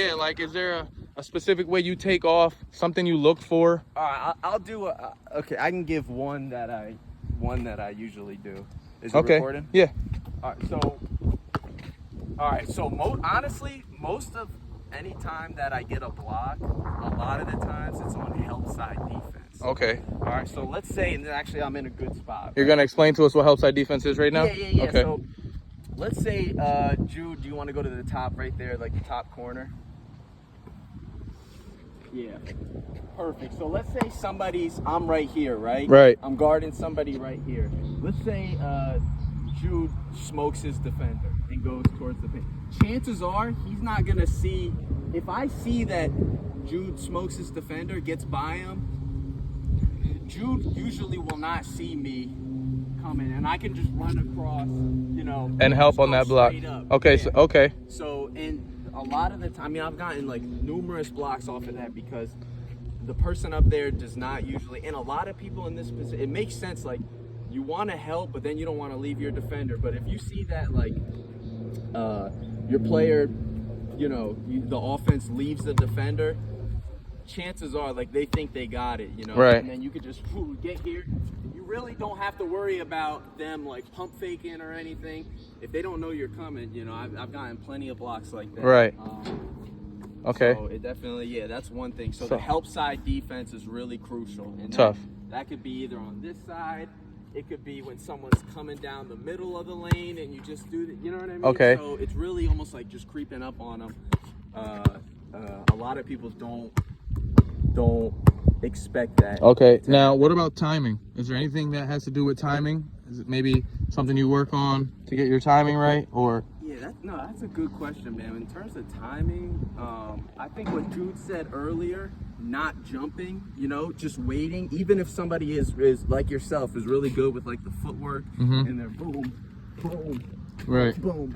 Yeah, like, is there a specific way you take off? Something you look for? All right, I'll do. Okay, I can give one that I usually do. Is it Okay. recording? Yeah. All right. So honestly, most of any time that I get a block, a lot of the times it's on help side defense. Okay. All right. So let's say, and actually I'm in a good spot. You're gonna explain to us what help side defense is right now? Yeah. Okay. So let's say, Jude, do you want to go to the top right there, like the top corner? Yeah. Perfect. So let's say I'm right here, right? Right. I'm guarding somebody right here. Let's say Jude smokes his defender and goes towards the paint. Chances are he's not going to see, if I see that Jude smokes his defender, gets by him, Jude usually will not see me coming, and I can just run across, And help on that block. Okay, yeah. okay. So, and a lot of the time, I mean, I've gotten like numerous blocks off of that because the person up there does not usually, and a lot of people in this position, it makes sense, like, you want to help, but then you don't want to leave your defender. But if you see that, like, your player, the offense leaves the defender, chances are, like, they think they got it, Right. And then you could just get here. You really don't have to worry about them, like, pump faking or anything. If they don't know you're coming, I've gotten plenty of blocks like that. Right. Okay. So it definitely, that's one thing. So the help side defense is really crucial. And Tough. That could be either on this side. It could be when someone's coming down the middle of the lane and you just do you know what I mean? Okay. So it's really almost like just creeping up on them. A lot of people don't expect that. Okay. Now, what about timing? Is there anything that has to do with timing? Is it maybe something you work on to get your timing right, or? Yeah, that's a good question, man. In terms of timing, I think what Jude said earlier, not jumping, just waiting. Even if somebody is like yourself, is really good with like the footwork, and they're boom, boom, Right. boom,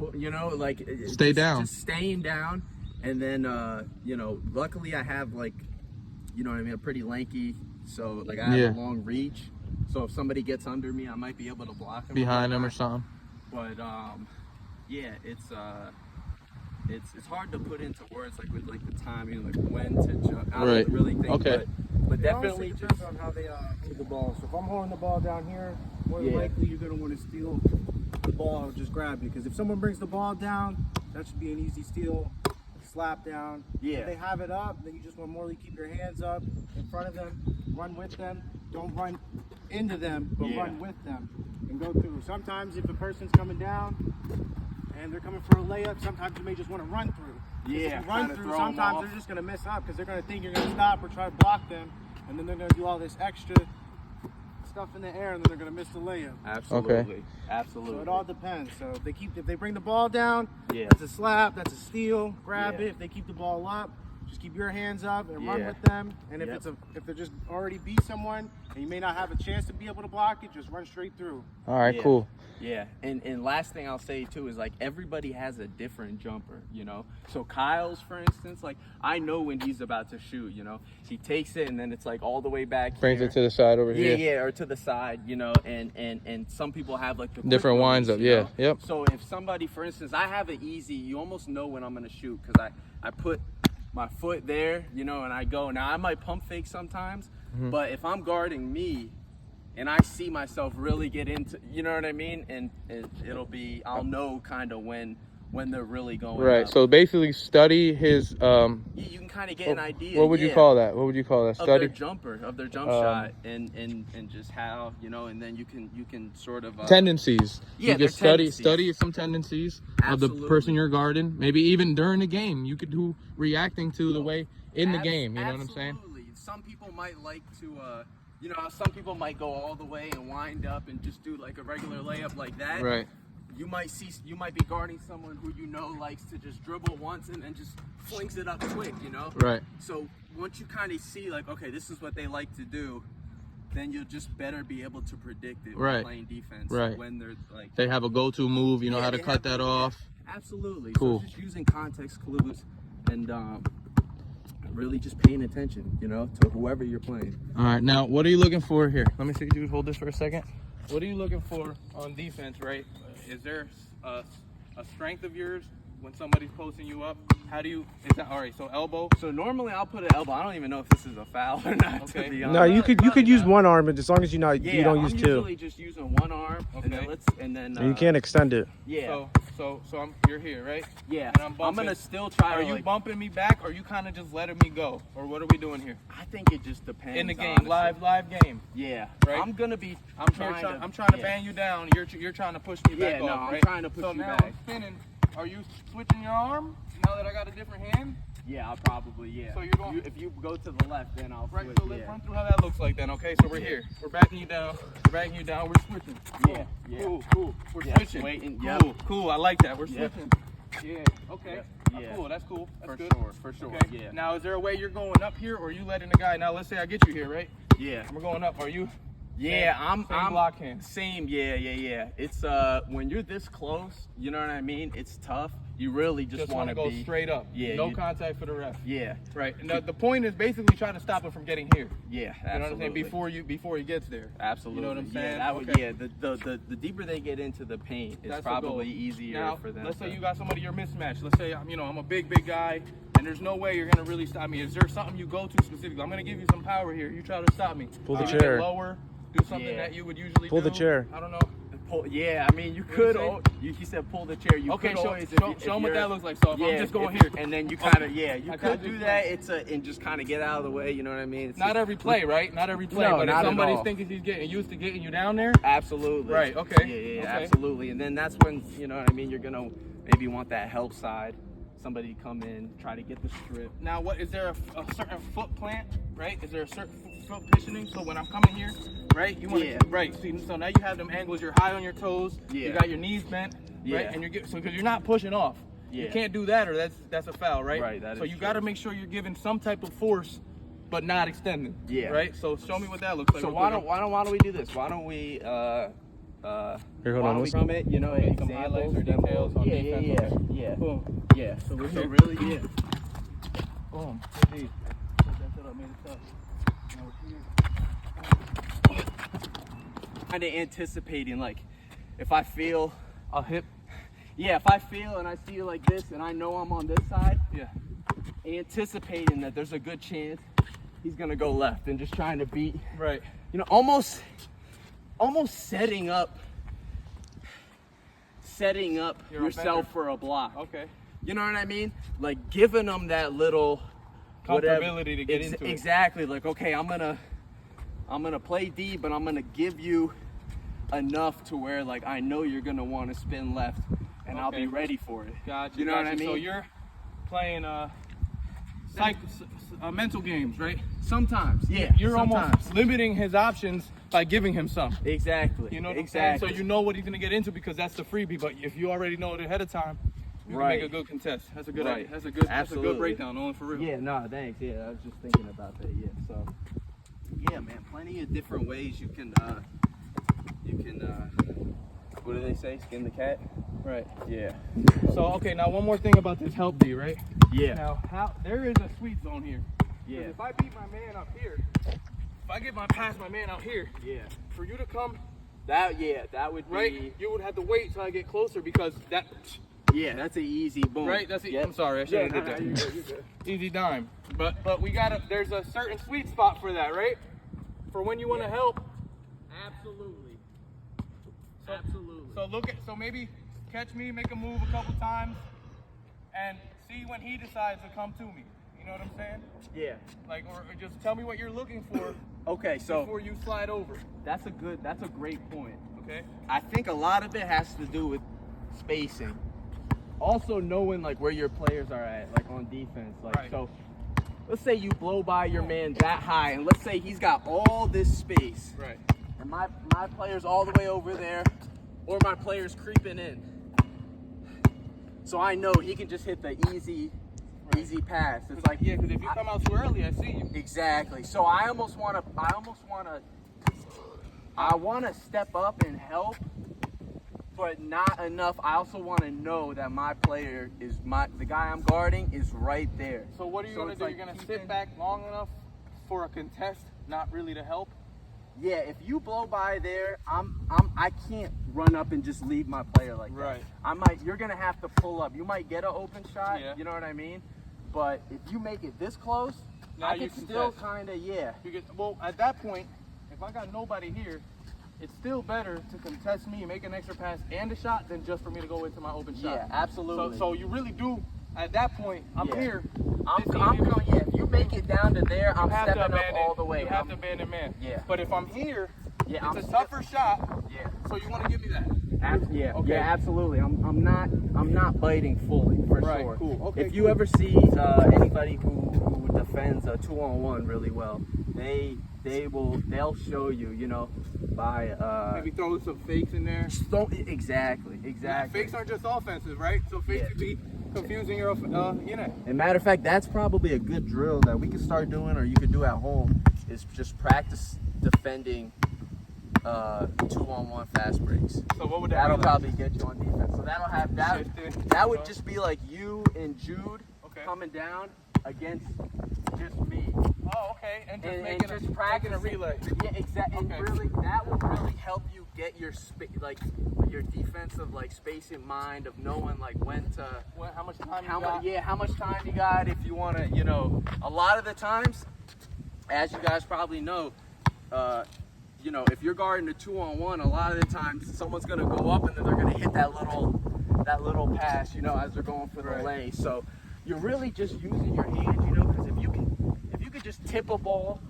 like Stay down. Just staying down, and then luckily I have like, a pretty lanky, so like I have a long reach. So if somebody gets under me, I might be able to block them Behind them or something. But yeah, it's hard to put into words like with like the timing, like when to jump. I don't really think, Okay. but definitely it depends on how they hold the ball. So if I'm holding the ball down here, more than likely you're gonna want to steal the ball and just grab it. Because if someone brings the ball down, that should be an easy steal, slap down. Yeah. If they have it up, then you just want to more keep your hands up in front of them, run with them. Don't run into them, but run with them and go through. Sometimes if a person's coming down and they're coming for a layup, sometimes you may just want to run through. Yeah, if you run kinda through, throw 'em sometimes off. they're just going to mess up because they're going to think you're going to stop or try to block them, and then they're going to do all this extra stuff in the air, and then they're going to miss the layup. Absolutely. Okay. Absolutely. So it all depends. So if they bring the ball down, Yeah. that's a slap, that's a steal, grab Yeah. it. If they keep the ball up, just keep your hands up and run Yeah. with them. And if Yep. if they're just already beat someone and you may not have a chance to be able to block it, just run straight through. All right. Yeah. Cool. Yeah, and last thing I'll say too is like everybody has a different jumper, So Kyle's, for instance, like I know when he's about to shoot, he takes it and then it's like all the way back Brings here. it to the side over here. Yeah, or to the side, and some people have like the quick Different release, winds up, yeah, yep. So if somebody, for instance, I have it easy, you almost know when I'm gonna shoot because I put my foot there, and I go. Now I might pump fake sometimes, but if I'm guarding me and I see myself really get into, you know what I mean, and I'll know kind of when they're really going Right. up. So basically, study his. You can kind of get an idea. What would you call that? What would you call that? Of their Study jumper, of their jump shot, and just how, and then you can sort of tendencies. Yeah, you their can study tendencies. some tendencies of the Absolutely. person you're guarding. Maybe even during the game, you could do reacting to the way in the game. You know what I'm saying? Absolutely. Some people might like to, some people might go all the way and wind up and just do like a regular layup like that. Right. You might be guarding someone who likes to just dribble once and then just flings it up quick, Right. So once you kind of see like, okay, this is what they like to do, then you'll just better be able to predict it when Right. playing defense. Right. When they're like, They have a go-to move. You know Yeah, how to they cut have- that off. absolutely. Cool. So just using context clues and really just paying attention, to whoever you're playing. All right. Now, what are you looking for here? Let me see. Dude, hold this for a second. What are you looking for on defense? Right? Is there a strength of yours when somebody's posting you up? How do you? Is that all right? So elbow. So normally I'll put an elbow. I don't even know if this is a foul or not. Okay. To be honest. No, you could use one arm, but as long as you Yeah, you don't use I'm two. usually just using one arm, and then Okay. and You can't extend it. Yeah, So you're here, right? yeah. and I'm I'm bumping. gonna still try Are to you like. bumping me back, or are you kind of just letting me go, or what are we doing here? I think it just depends. In the game, honestly. live game. Yeah, Right? I'm gonna be. I'm trying to yeah. bang you down. You're trying to push me Yeah, back no, off, I'm right? trying to push so you now back. I'm spinning. Are you switching your arm now that I got a different hand? Yeah, I'll probably So you're going- if you go to the left, then I'll Right. switch. So let's Yeah. run through how that looks like then. Okay. So we're here. We're backing you down. We're backing you down. We're switching. Yeah, yeah. Cool. We're Yeah, switching. waiting, Cool. yep. Cool. I like that. We're Yep. switching. Yeah. Okay. Yep. Oh, Yeah. cool. That's cool. That's For good. sure, for sure. Okay. Yeah. Now, is there a way you're going up here, or are you letting the guy? Now, let's say I get you here, right? Yeah. And we're going up. Are you? Yeah, Same I'm block hand. Same, yeah. It's when you're this close, you know what I mean? It's tough. You really just want want to to go be straight up. Yeah, No you- contact for the ref. Yeah, Right. And the point is basically trying to stop him from getting here. yeah, You know what I'm saying? absolutely. Before he gets there. Absolutely. You know what I'm saying? Yeah, that would, Okay. yeah. The deeper they get into the paint, it's That's the goal. probably easier Now, for them. let's say to- you got somebody you're mismatched. Let's say I'm a big guy, and there's no way you're gonna really stop me. Is there something you go to specifically? I'm gonna give you some power here. You try to stop me. Pull the Maybe chair. Get lower. Do something Yeah. that you would usually Pull do. the chair. I don't know. Pull, yeah, I mean, you What could. do you al- He said pull the chair. You Okay, could show always. them what that looks like. So if I'm just going here, and then you kind of, yeah, you I could kinda do just- that. And just kind of get out of the way. You know what I mean? It's not just- every play, right? Not every play. No, but if not at somebody's all. thinking he's getting used to getting you down there, Absolutely. Right, okay, Yeah, okay. absolutely. And then that's when, you know what I mean, you're gonna maybe want that help side. Somebody come in, try to get the strip. now what is there a certain foot plant, right? Is there a certain foot positioning? So when I'm coming here, right? You want to Yeah. right. See, so now you have them angles. You're high on your toes. You Yeah. got your knees bent, Yeah. right? And because you're not pushing off. You Yeah. can't do that, or that's a foul, right? Right, that so is you true. got to make sure you're giving some type of force, but not extending. Yeah. Right. So show me what that looks like. So real why quick. don't we do this? Why don't we Here, hold why on, don't we let's- from it, you know, Some examples highlights or then we'll- details on yeah, defense, yeah, okay. yeah. Boom. Yeah. So we're here. really, yeah. Boom. Indeed. Put that shit up, made it tough. Now we're here. Kind of anticipating, like, if I feel, A hip. yeah, if I feel and I see you like this and I know I'm on this side, Yeah. anticipating that there's a good chance he's gonna go left and just trying to beat, Right. you know, almost setting up You're a yourself bender. for a block. Okay. You know what I mean? Like giving them that little whatever- Comfortability to get into it. Exactly. Like, okay, I'm gonna play D, but I'm gonna give you enough to where like I know you're gonna want to spin left, and I'll Okay. be ready for it. Gotcha. You know what I gotcha. So mean? you're playing mental games, right? Sometimes, yeah. You're sometimes. almost limiting his options by giving him some. Exactly. You know what I'm exactly. saying? So you know what he's gonna get into because that's the freebie. But if you already know it ahead of time, you Right. can make a good contest. That's a good. Right. That's a good Absolutely. breakdown. Only for real. Yeah, no, thanks. Yeah, I was just thinking about that. Yeah, so yeah, man, plenty of different ways you can what do they say? Skin the cat? Right. Yeah. So okay, now one more thing about this help D, right? Yeah. Now how there is a sweet zone here. 'Cause Yeah. If I beat my man up here, if I get past my man out here, Yeah. for you to come That would be right, you would have to wait till I get closer because that. Yeah, that's an easy boom. Right, that's it. Yep. I'm sorry, I should have did that. You're good, you're good. Easy dime. But we gotta. There's a certain sweet spot for that, right? For when you want to help. Absolutely. So, Absolutely. So maybe catch me, make a move a couple times, and see when he decides to come to me. You know what I'm saying? Yeah. Like, or just tell me what you're looking for Okay, so before you slide over. that's a great point. Okay. I think a lot of it has to do with spacing. Also knowing like where your players are at, like on defense. Like Right. so let's say you blow by your man that high and let's say he's got all this space Right. and my player's all the way over there or my player's creeping in. So I know he can just hit the easy pass. It's like Yeah, because if you come out too early, I see you. exactly. So I want to step up and help, but not enough. I also want to know that my player is the guy I'm guarding is right there. So what are you gonna it's do? like You're gonna keeping- sit back long enough for a contest, not really to help. Yeah, if you blow by there, I can't run up and just leave my player like Right. that. You're gonna have to pull up. You might get an open shot, Yeah. you know what I mean? But if you make it this close, Now I you can can still test. kind of, yeah. You get, well, at that point, if I got nobody here, it's still better to contest me and make an extra pass and a shot than just for me to go into my open shot. Yeah, absolutely. So you really do, at that point, I'm Yeah. here. I'm 15 going, meters. yeah, if you make it down to there, I'm You have to stepping up abandon- all the way. You have I'm- to abandon man. Yeah. But if I'm here, Yeah, it's I'm a tougher shot, Yeah. so you want to give me that. Yeah, Okay. yeah, absolutely. I'm not biting fully for Right, sure. cool. Okay, if you cool. ever see anybody who defends a 2-on-1 really well, they'll show you, you know, by Maybe throw some fakes in there. exactly. Fakes aren't just offensive, right? So fakes Yeah. could be confusing your, And matter of fact, that's probably a good drill that we could start doing, or you could do at home, is just practice defending 2-on-1 fast breaks. So what would that That'll be like? probably get you on defense. So that'll have that. Shifting. That would just be like you and Jude Okay. coming down against just me, Oh, okay. And just and making just making a practicing. relay. Yeah, exactly. Okay. And really, that will really help you get your your defensive space in mind of knowing when to. How much time How you got? much? Yeah, how much time you got? If you want to, a lot of the times, as you guys probably know, if you're guarding a 2-on-1, a lot of the times someone's gonna go up and then they're gonna hit that little pass, as they're going for the Right. lane. So you're really just using your hands, because if you could just tip a ball,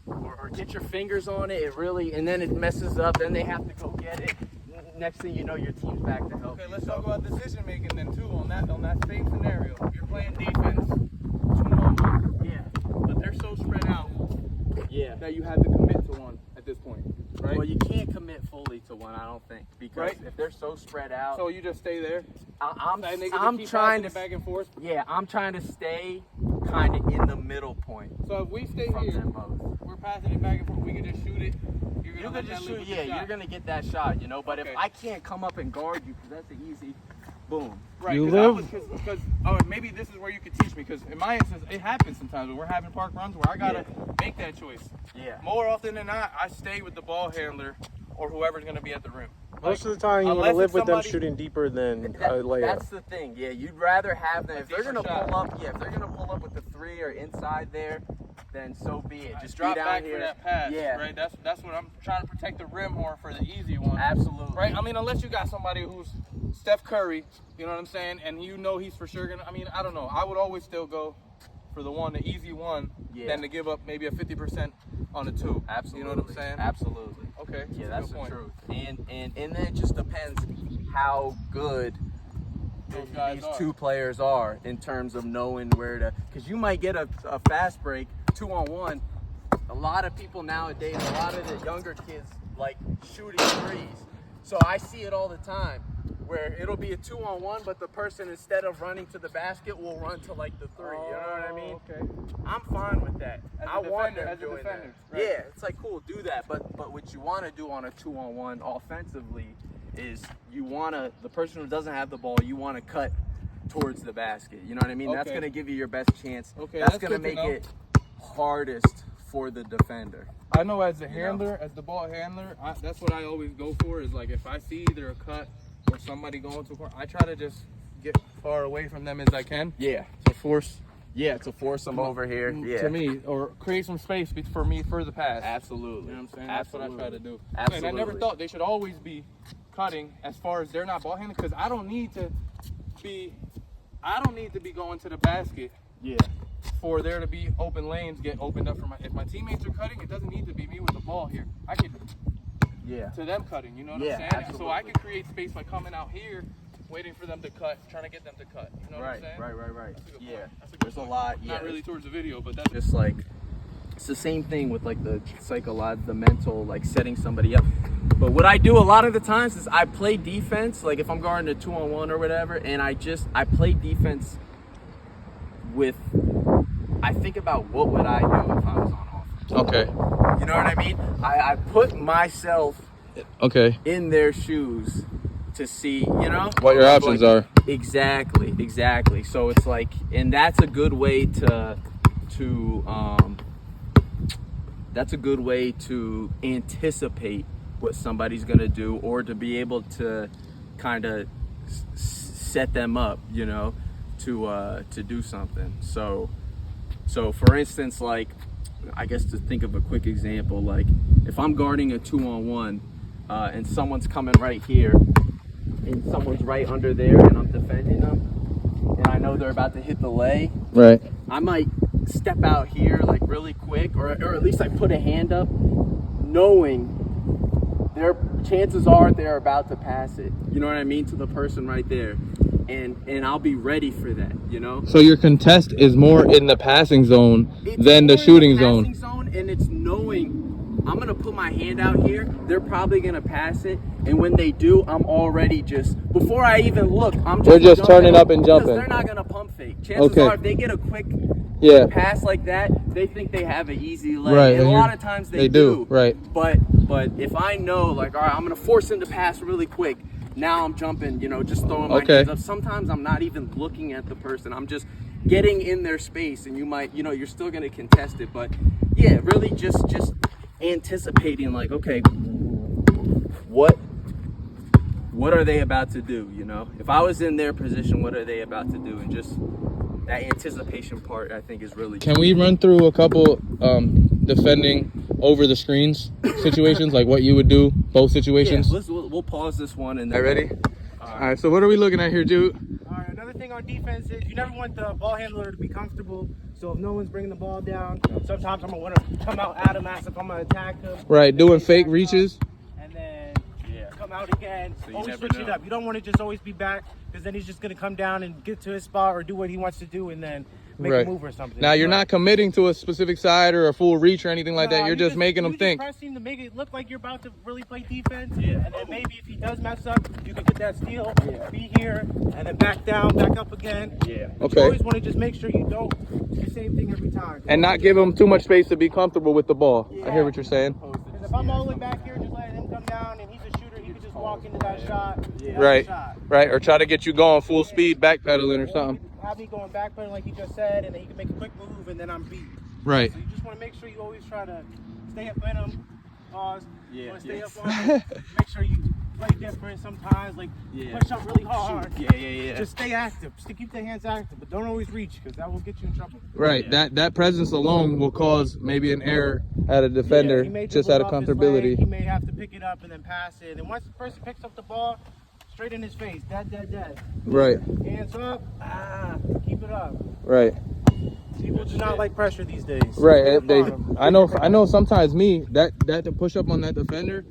or get your fingers on it, and then it messes up. Then they have to go get it. Next thing you know, your team's back to help. Okay, you. let's So- talk about decision making then too on that same scenario. If you're playing defense, 2-on-1, Yeah. but they're so spread out Yeah. that you have to commit to one at this point, right? Well, you can't commit fully to one, I don't think, because Right. if they're so spread out, So you just stay there. I'm And they can I'm just keep trying passing to it back and forth. yeah, I'm trying to stay kind of in the middle point So if we stay from here, them both. we're passing it back and forth. We can just shoot it. You're You gonna could let just that leave shoot, with yeah, the shot. you're gonna get that shot, But Okay. if I can't come up and guard you, because that's the easy, boom. Right, You because oh, maybe this is where you could teach me. Because in my instance, it happens sometimes when we're having park runs where I gotta make that choice. Yeah. More often than not, I stay with the ball handler or whoever's gonna be at the rim. Most of the time, you want unless to live it's with them somebody- shooting deeper than That- a layup. That's the thing. Yeah, you'd rather have them if they're deeper gonna shot. pull up. Yeah, if they're gonna pull up with the 3 or inside there, then so be it. Just drop be down back here. for that pass. Yeah, Right. That's what I'm trying to protect the rim more for the easy one. absolutely. Right. I mean, unless you got somebody who's Steph Curry, you know what I'm saying, and he's for sure gonna. I mean, I don't know. I would always still go for the easy one, Yeah. than to give up maybe a 50% on the 2. Absolutely. You know what I'm saying? Absolutely. Okay. Yeah, a that's good the point. truth. And then it just depends how good Those guys these are. 2 players are in terms of knowing where to. Because you might get a fast break 2-on-1. A lot of people nowadays, a lot of the younger kids like shooting threes. So I see it all the time where it'll be a 2-on-1, but the person, instead of running to the basket, will run to the 3. You know what I mean? Okay. I'm fine with that. As a I want defender, them as a doing defender, that. right. Yeah, it's cool, do that. But what you want to do on a 2-on-1 offensively is the person who doesn't have the ball, you want to cut towards the basket. You know what I mean? That's Okay. going to give you your best chance. Okay, That's that's going to good to make know. it hardest for the defender. I know as a know? handler, as the ball handler, that's what I always go for is if I see either a cut or somebody going to a corner, I try to just get far away from them as I can Yeah. to force To force them over here. Yeah. to me or create some space for me for the pass. Absolutely. You know what I'm saying? That's what I try to do. And Absolutely. I never thought they should always be cutting as far as they're not ball handling because I don't need to be going to the basket Yeah. for there to be open lanes get opened up for if my teammates are cutting, it doesn't need to be me with the ball here. I could Yeah. to them cutting, you know what Yeah, I'm saying? So absolutely. I can create space by coming out here, waiting for them to cut, trying to get them to cut. You know what I'm saying? Right. That's a good Yeah. point. That's a good There's a point. lot. Yeah. Not really towards the video, but that's Just it's the same thing with the mental, setting somebody up. But what I do a lot of the times is I play defense, if I'm guarding a 2-on-1 or whatever, and I play defense I think about what would I do if I was on offense. okay. You know what I mean? I put myself Okay. in their shoes to see, What your options are. Exactly. So it's and that's a good way to that's a good way to anticipate what somebody's gonna do, or to be able to kind of set them up, you know, to do something. So for instance, like, I guess to think of a quick example, like if I'm guarding a 2-on-1 and someone's coming right here and someone's right under there and I'm defending them and I know they're about to hit the lay, Right. I might step out here like really quick, or at least I put a hand up knowing their chances are they're about to pass it, you know what I mean, to the person right there, and I'll be ready for that, you know. So your contest is more in the passing zone It's than the more in shooting passing zone. And it's knowing I'm gonna put my hand out here, they're probably gonna pass it, and when they do, I'm already just, before I even look, I'm just, They're just jumping, turning up and because jumping. they're not gonna pump fake. Chances Okay. are if they get a quick Yeah. pass like that, they think they have an easy leg, Right, and a and lot you're- of times they do, right. But if I know, like, all right, I'm gonna force him to pass really quick, now I'm jumping, you know, just throwing my Okay. hands up. Sometimes I'm not even looking at the person, I'm just getting in their space, and you might, you know, you're still gonna contest it, but yeah, really just anticipating, like, okay, what are they about to do, you know? If I was in their position, what are they about to do? And just that anticipation part, I think, is really Can we run through a couple defending over the screens situations, like what you would do, both situations? Yeah, we'll pause this one and then. All right, ready? All right, so what are we looking at here, Jude? All right, another thing on defense is you never want the ball handler to be comfortable. So if no one's bringing the ball down, sometimes I'm gonna want to come out at him as if I'm gonna attack him. Right, doing And fake back reaches. up, and then come out again. So you Always never switch it know. up. You don't want to just always be back, because then he's just gonna come down and get to his spot or do what he wants to do, and then make Right. a move or something. Now you're But- not committing to a specific side or a full reach or anything like that. Nah, You're just making them you think. Just pressing to make it look like you're about to really play defense. Yeah. And then maybe if he does mess up, you can get that steal, be here, and then back down, back up again. Yeah. But Okay. You always want to just make sure you don't do the same thing every time. And not give them too much space to be comfortable with the ball. I hear what you're saying. Because if I'm all the way back here, just letting him come down, and he's a shooter, he could just walk into that shot. That's a Right, shot. right. Or try to get you going full speed, backpedaling or something. Have me going backpedaling like he just said, and then he can make a quick move, and then I'm beat. Right. So you just want to make sure you always try to stay up in him, pause, Yeah, you want to stay yes. up on him, make sure you play different sometimes, like Yeah. push up really hard. Yeah. Just stay active, just keep the hands active, but don't always reach, because that will get you in trouble. Right. That presence alone will cause maybe an error at a defender He may just dribble out it of off his leg, comfortability. He may have to pick it up and then pass it, and once the person picks up the ball, straight in his face, dead. Right. Hands up, keep it up. Right. People do not like pressure these days. Right. Keep it on 'em. I know sometimes me that to push up on that defender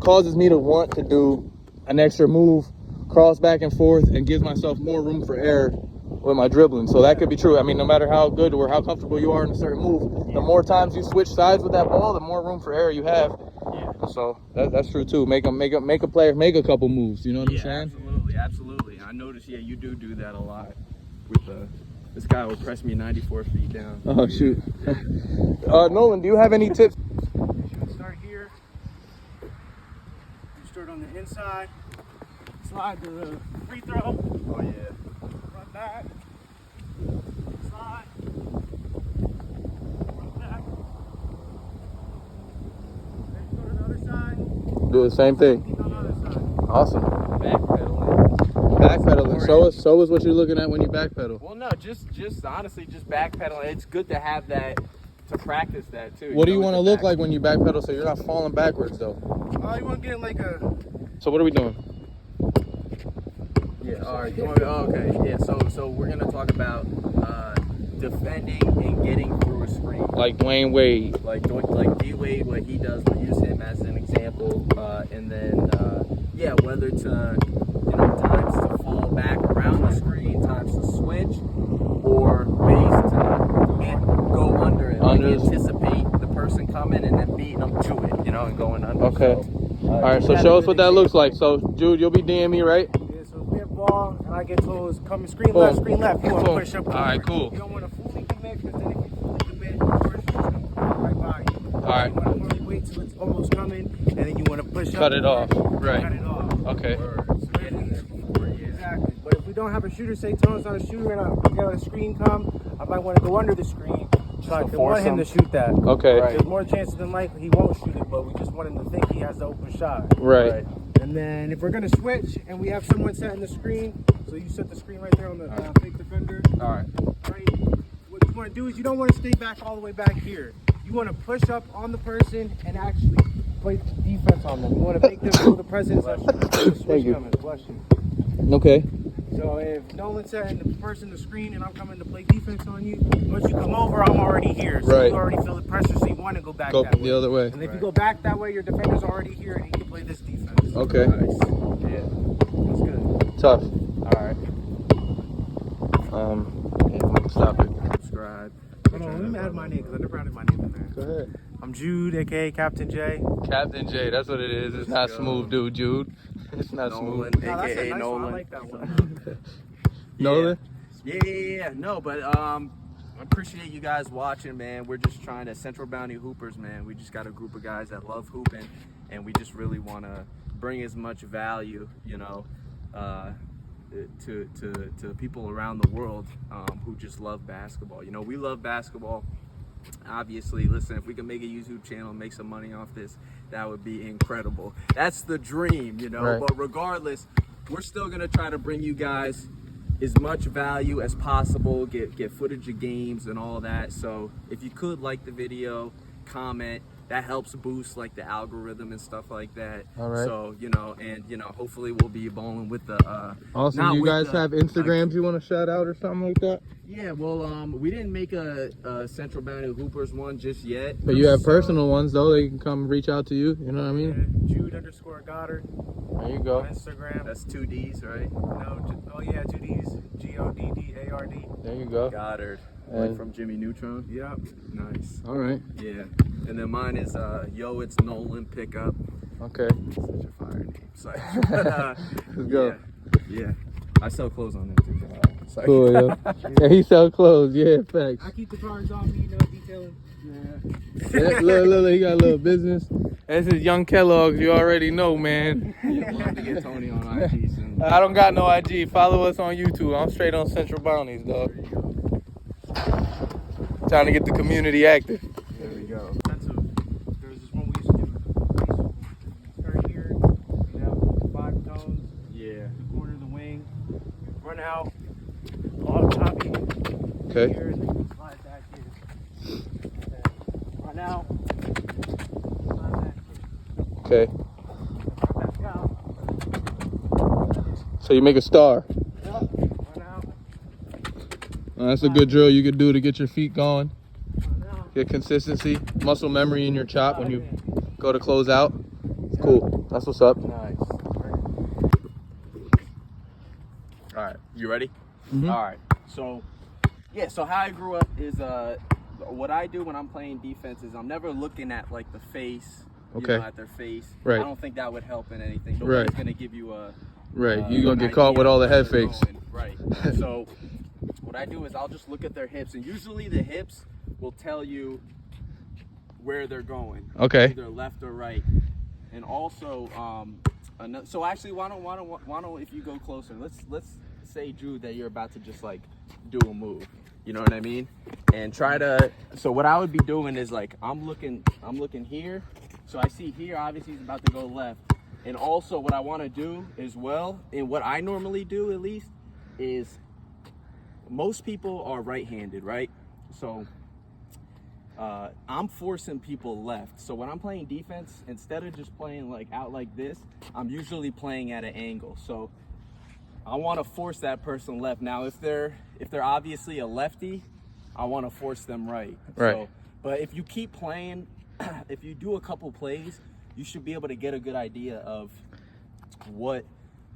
causes me to want to do an extra move, cross back and forth, and gives myself more room for error with my dribbling. So that could be true. I mean, no matter how good or how comfortable you are in a certain move, the more times you switch sides with that ball, the more room for error you have. Yeah. So that's true too. Make a player make a couple moves. You know what I'm Yeah, saying? absolutely. I noticed, yeah, you do that a lot. With this guy will press me 94 feet down. Oh shoot. Nolan, do you have any tips? You should start here. You start on the inside. Slide to the free throw. Oh yeah. Run back. Slide. Run back. Then you go to the other side. Do the same thing. Keep on the other side. Awesome. Backpedaling. Backpedaling. Show us what you're looking at when you backpedal. Well, no, just honestly, just backpedaling. It's good to have that, to practice that too. What do you know, want to with the look like when you backpedal so you're not falling backwards though? Oh, you want to get like a. So what are we doing? Yeah. All right. Okay. Yeah. So we're gonna talk about defending and getting through a screen. Like Dwayne Wade. Like D Wade, what he does, we'll use him as an example, and then whether to, you know, times to fall back around the screen, times to switch, or ways to go under it, like anticipate the person coming and then beating them to it, you know, and going under. Okay. So, All right. So show us what that looks like. So Jude, you'll be DMing me, right? Yeah, so if we have ball and I get told it's coming screen Cool. left, you want to Cool. push up. All right, cool. You don't want to fully commit, because then if you fully commit, the person's going to come right by you. All right. You want to really wait till it's almost coming, and then you want to push up. Cut it off. Right. Cut it off. Okay. Get in there. Exactly. But if we don't have a shooter, say Tone's not a shooter, and I got a screen come, I might want to go under the screen try to to force want him him. to shoot that. Okay. Right. There's more chances than likely he won't shoot it, but we just want him to think he has the open shot. Right. And then if we're gonna switch and we have someone setting the screen, so you set the screen right there on the fake defender. All right. Right. What you want to do is you don't want to stay back all the way back here. You want to push up on the person and actually play defense on them. You want to make them feel the presence of the switch you. coming. Bless you. Okay. So if Nolan's setting the person the screen and I'm coming to play defense on you, once you come over, I'm already here. So Right. you already feel the pressure, so you want to go back Go that way. the other way. And if you go back that way, your defender's already here and he can play this defense. Okay. Nice. Yeah. That's good. Tough. All right. Yeah, I'm gonna stop it. Subscribe. Hold on, let me add my name because I never added my name in there. Go ahead. I'm Jude, aka Captain J. Captain J, that's what it is. It's not smooth, dude, Jude. It's not Nolan, smooth. No, that's a aka nice Nolan. one. I like that one. Nolan? Yeah. No, but I appreciate you guys watching, man. We're just trying to Central Bounty Hoopers, man. We just got a group of guys that love hooping, and we just really want to bring as much value, you know, to people around the world who just love basketball. You know, we love basketball. Obviously, listen, if we can make a YouTube channel and make some money off this, that would be incredible. That's the dream, you know. Right. But regardless, we're still gonna try to bring you guys as much value as possible, get footage of games and all that. So if you could like the video, comment, that helps boost like the algorithm and stuff like that. All right. So, you know, and you know, hopefully we'll be bowling with the Awesome. not You with guys the- have Instagrams you want to shout out or something like that? Yeah, well, we didn't make a Central Bounty Hoopers one just yet. But you have So- personal ones though. They can come reach out to you. You know what I mean? Jude_Goddard There you on go. Instagram. That's 2 D's, right? Oh yeah, 2 D's. Goddard. There you go. Goddard. Like And- from Jimmy Neutron. Yep. Nice. All right. Yeah. And then mine is Yo, it's Nolan Pickup. Okay. Such a fire name. Sorry. But, Let's go. Yeah. I sell clothes on them too. Sorry. Cool, yo. Yeah, he sell clothes. Yeah, facts. I keep the cards on me, detailing. Yeah, look, he got a little business. This is Young Kellogg's. You already know, man. Yeah, we'll have to get Tony on IG soon. I don't got no IG. Follow us on YouTube. I'm straight on Central Bounties, dog. Trying to get the community active. There we go. There's this one we used to do. Start here, you know, 5 tones, Yeah. the corner of the wing, run out, log copy. Okay. Here, and then slide back here. And then run out, slide back here. Okay. Run back out. So you make a star. Yep. Run out. That's a good drill you could do to get your feet going. Run out. Get consistency, muscle memory in your chop when you go to close out. It's cool. That's what's up. Nice. All right, you ready? Mhm. All right. So, yeah. So how I grew up is what I do when I'm playing defense is I'm never looking at like the face. Okay. You know, at their face. Right. I don't think that would help in anything. Nobody's Right. gonna give you a. Right. uh, You're going an to get caught idea with all the of where head they're fakes. going. Right. So, what I do is I'll just look at their hips, and usually the hips will tell you where they're going. Okay. Either left or right. And also, so actually, why don't if you go closer, let's say, Drew, that you're about to just like do a move. You know what I mean? And try to. So what I would be doing is like I'm looking here. So I see here, obviously he's about to go left. And also what I want to do as well, and what I normally do at least, is most people are right-handed, right? So I'm forcing people left. So when I'm playing defense, instead of just playing like out like this, I'm usually playing at an angle. So I want to force that person left. Now, if they're obviously a lefty, I want to force them right. Right. So, but if you keep playing, if you do a couple plays, you should be able to get a good idea of what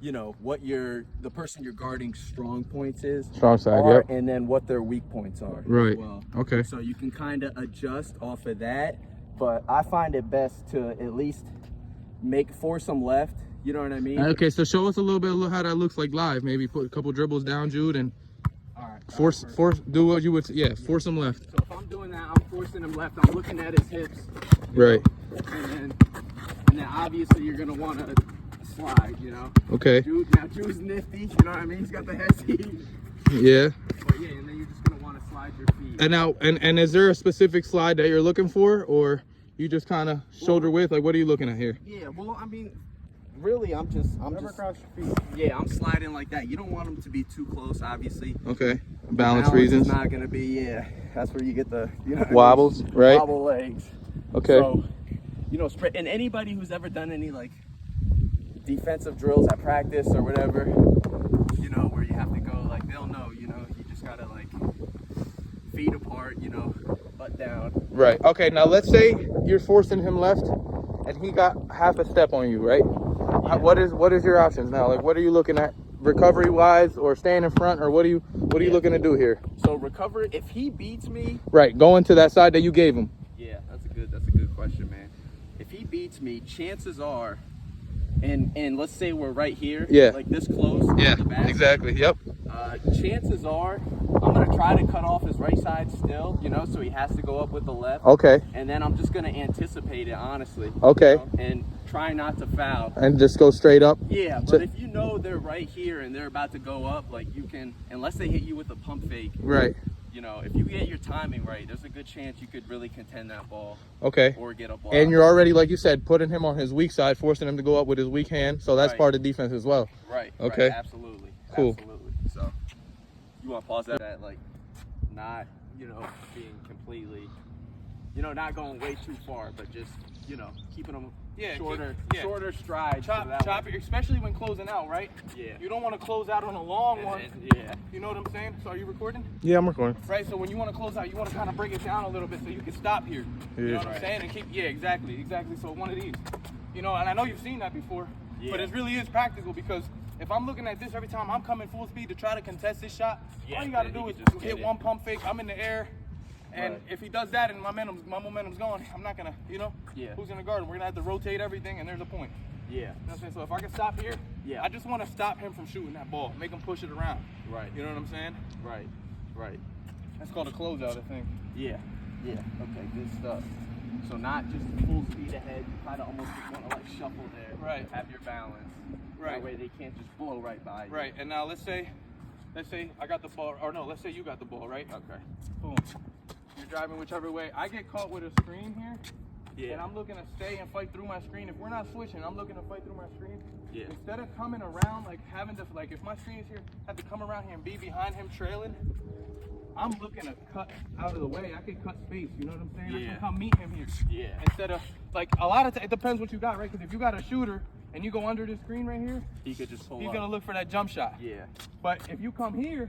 the person you're guarding strong points is. Strong side, are, yep. And then what their weak points are. Right. As well. Okay. So you can kind of adjust off of that, but I find it best to at least force them left. You know what I mean? Okay, so show us a little bit of how that looks like live. Maybe put a couple dribbles down, Jude, and All right. force, do what you would, force them left. So if I'm doing that, I'm forcing him left. I'm looking at his hips. Right. And then obviously you're gonna want to slide. You know. Okay. Drew's nifty. You know what I mean? He's got the head seat. Yeah. But yeah, and then you're just gonna want to slide slide your feet. And now, and is there a specific slide that you're looking for, or you just kind of shoulder width? Like, what are you looking at here? Yeah, well, I mean, really, I'm just Never cross your feet. yeah, I'm sliding like that. You don't want them to be too close, obviously. Okay, balance reasons. is not gonna be, yeah. That's where you get the Wobbles, right? Wobble legs. Okay. So, straight. And anybody who's ever done any like defensive drills at practice or whatever, where you have to go, like they'll know, you just gotta like feet apart, butt down. Right. Okay. Now let's say you're forcing him left, and he got half a step on you, right? What is your options now? Like, what are you looking at, recovery wise, or staying in front, or what are you looking to do here? So recover. If he beats me, Right. Going to that side that you gave him. yeah, that's a good question, man. If he beats me, chances are, and let's say we're right here, Yeah. like this close, Yeah. to the back, Exactly. Yep. chances are I'm gonna try to cut off his right side still, so he has to go up with the left. Okay. And then I'm just gonna anticipate it, honestly. Okay. And try not to foul. And just go straight up. Yeah, but if they're right here and they're about to go up, like you can, unless they hit you with a pump fake, Right. if you get your timing right, there's a good chance you could really contend that ball Okay. or get a block. And you're already, like you said, putting him on his weak side, forcing him to go up with his weak hand. So that's Right. part of defense as well. Right. Okay. Right, absolutely. Cool. Absolutely. So you want to pause that, like not, being completely, not going way too far, but just, keeping them shorter strides. Chop it, especially when closing out, right? Yeah. You don't want to close out on a long one. Yeah. You know what I'm saying? So are you recording? Yeah, I'm recording. Right, so when you want to close out, you want to kind of break it down a little bit so you can stop here. You know what I'm Right. saying? And keep, exactly. So one of these. And I know you've seen that before, but Yeah. it really is practical because if I'm looking at this every time I'm coming full speed to try to contest this shot, Yeah, all you got to then do he is can just hit get it. one pump fake, I'm in the air, and Right. if he does that and my momentum's going, I'm not going to, Yeah. who's going to guard him? We're going to have to rotate everything, and there's a point. Yeah. You know what I'm saying? So if I can stop here, Yeah. I just want to stop him from shooting that ball, make him push it around. Right. You know what I'm saying? Right. Right. That's called a closeout, I think. Yeah. Yeah. Okay. Good stuff. So not just full speed ahead. You kind of almost want to like shuffle there. Right. Have your balance. Right. That way they can't just blow right by you. Right. And now let's say I got the ball, or no, let's say you got the ball, right? Okay. Boom. You're driving whichever way. I get caught with a screen here, Yeah. and I'm looking to stay and fight through my screen. If we're not switching, I'm looking to fight through my screen. Yeah. Instead of coming around, like having to, like if my screen is here, I have to come around here and be behind him trailing. I'm looking to cut out of the way. I can cut space. You know what I'm saying? I Yeah. can come meet him here. Yeah. Instead of like a lot of it depends what you got, right? Because if you got a shooter and you go under the screen right here, He could just pull he's up. gonna look for that jump shot. Yeah. But if you come here,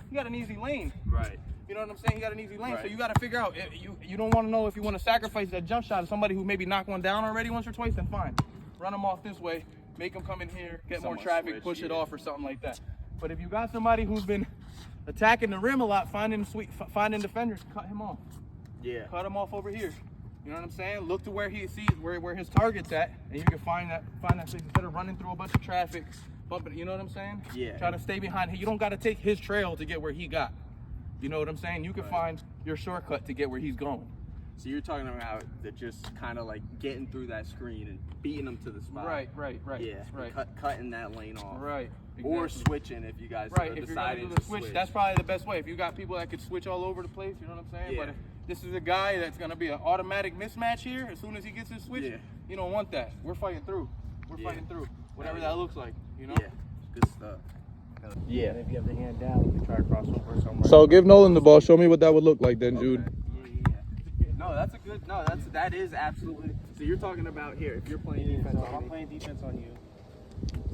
you got an easy lane. Right. You know what I'm saying? You got an easy lane. So Right. you got to figure out. You don't want to know if you want to sacrifice that jump shot to somebody who maybe knocked one down already once or twice. Then fine, run them off this way, make them come in here, get more Someone traffic, switch, push it yeah. off or something like that. But if you got somebody who's been attacking the rim a lot, finding defenders, cut him off. Yeah. Cut him off over here. You know what I'm saying? Look to where he sees where his target's at, and you can find that place instead of running through a bunch of traffic, bumping. You know what I'm saying? Yeah. Try to stay behind. You don't got to take his trail to get where he got. You know what I'm saying? You can find your shortcut to get where he's going. So you're talking about just kind of like getting through that screen and beating them to the spot. Right. Yeah. Right. Cutting that lane off. Right. Or exactly. switching if you guys Right. are If you're gonna deciding do to the switch, that's probably the best way. If you got people that could switch all over the place, you know what I'm saying? Yeah. But if this is a guy that's gonna be an automatic mismatch here, as soon as he gets his switch, Yeah. you don't want that. We're fighting through. We're Yeah. fighting through. Whatever Yeah. that looks like, you know? Yeah. Good stuff. Yeah. And if you have the hand down, you can try to cross over somewhere. So give Nolan the ball. Show me what that would look like then, Jude. Yeah. No, that is absolutely. So you're talking about here if you're playing defense. So on I'm me. playing defense on you.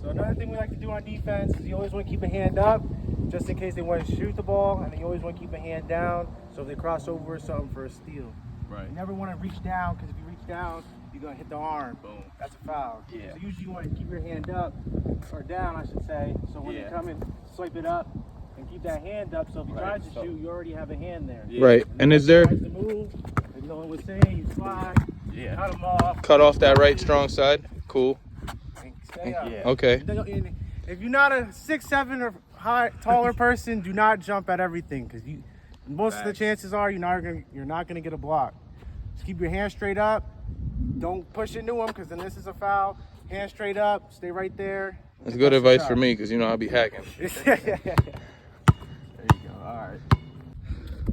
So another thing we like to do on defense is you always want to keep a hand up, just in case they want to shoot the ball, and then you always want to keep a hand down, so if they cross over or something for a steal. Right. You never want to reach down, because if you reach down, you're going to hit the arm. Boom. That's a foul. Yeah. So usually you want to keep your hand up, or down, I should say, so when Yeah. you come and swipe it up, and keep that hand up, so if you try Right, to so- shoot, you already have a hand there. Yeah. Right. And is there Tries to move, and no one would say, you slide, Yeah. cut them off, cut off that right strong side? Cool. and stay up. Yeah. Okay. And if you're not a 6'7" or taller person, do not jump at everything, because most of the Facts. chances are you're not gonna get a block. Just keep your hands straight up. Don't push into them, because then this is a foul. Hands straight up. Stay right there. That's good advice for me because I'll be hacking. There you go. All right.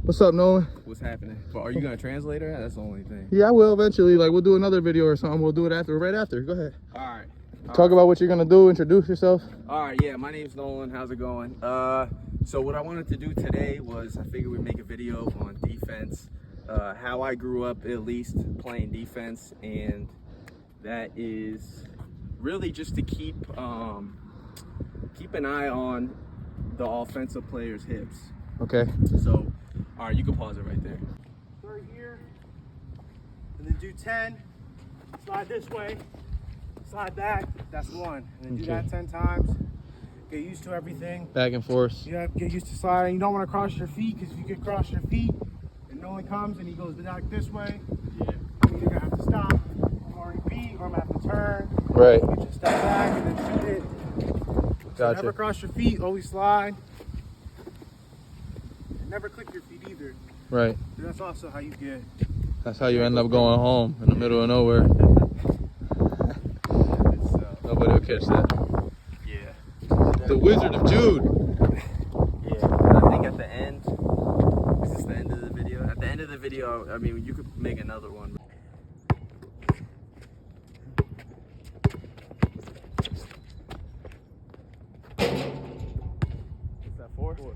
What's up, Nolan? What's happening? But are you gonna translate her? That's the only thing. Yeah, I will eventually. Like, we'll do another video or something. We'll do it right after. Go ahead. All right. Talk about what you're gonna do. Introduce yourself. All right, yeah, my name's Nolan. How's it going? So what I wanted to do today was I figured we'd make a video on defense, how I grew up at least playing defense, and that is really just to keep an eye on the offensive player's hips. Okay. So, all right, you can pause it right there. Start here, and then do 10. Slide this way, slide that. That's 1. And then do Okay. that 10 times. Get used to everything. Back and forth. You have to get used to sliding. You don't want to cross your feet, because if you get cross your feet, and Nolan comes and he goes back this way, you're gonna have to stop or repeat, or I'm gonna have to turn. Right. You just step back and then shoot it. So Gotcha. never cross your feet. Always slide. And never click your feet either. Right. That's also how you get. That's how you end up going home in the middle of nowhere. Nobody will catch that. Yeah. The Wizard of Jude. Yeah, I think at the end, is this the end of the video? At the end of the video, I mean, you could make another one. Is that 4? 4.